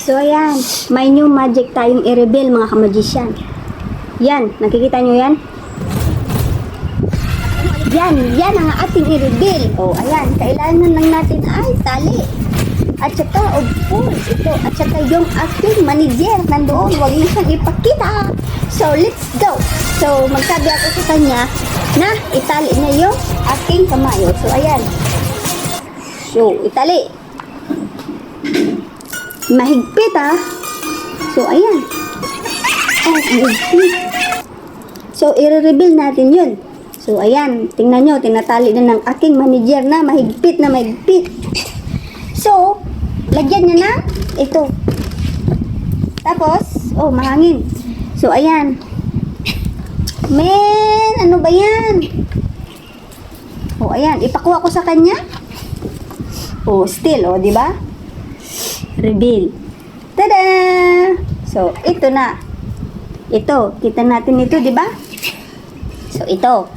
So, ayan. May new magic tayong i-reveal, mga kamagician. Yan. Nakikita nyo yan? Yan ang ating i-reveal. O, ayan. Kailangan lang natin ay tali. At saka, of course, ito. At saka yung ating manager nandoon. Huwag mo siyang ipakita. So, let's go. So, magsabi ako sa kanya na itali na yung aking kamay. So, ayan. So, itali. Mahigpit, ha? So, ayan. Oh, mahigpit. So, i-reveal natin yun. So, ayan. Tingnan nyo, tinatali na ng aking manager na mahigpit na mahigpit. So, lagyan niya na ito. Tapos, oh, mahangin. So, ayan. Men, ano ba yan? Oh, ayan. Ipakuha ko sa kanya. Oh, still, oh, di ba? Reveal. Tada! So, ito na. Ito, kita natin ito, di ba? So, ito.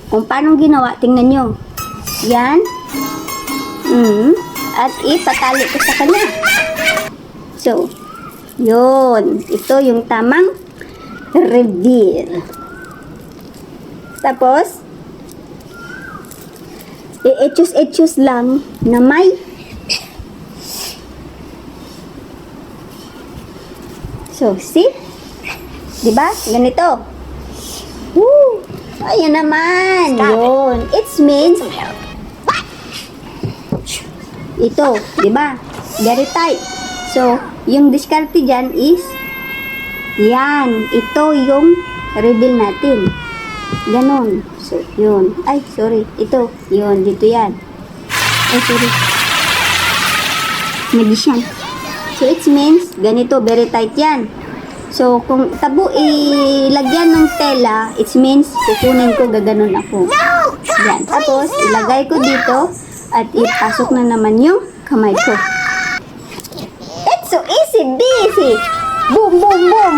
Kung paano ginawa, tingnan nyo. Yan. At ipatali ko sa kanya. So, yun. Ito yung tamang reveal. Tapos, i-etchus lang na may so, see? Diba? Ganito. Woo! Ayan naman. Yun. It means ito. Diba? Very tight. So, yung diskarte dyan is yan. Ito yung reveal natin. Ganon. So, yun. Ay, sorry. Ito. Yun. Dito yan. Ay, sorry. Magician. So, it means, ganito, very tight yan. So, kung tabo ilagyan ng tela, it means, kukunin ko, gaganon ako. Yan. Tapos, ilagay ko dito, at ipasok na naman yung kamay ko. It's so easy, busy. Boom, boom, boom.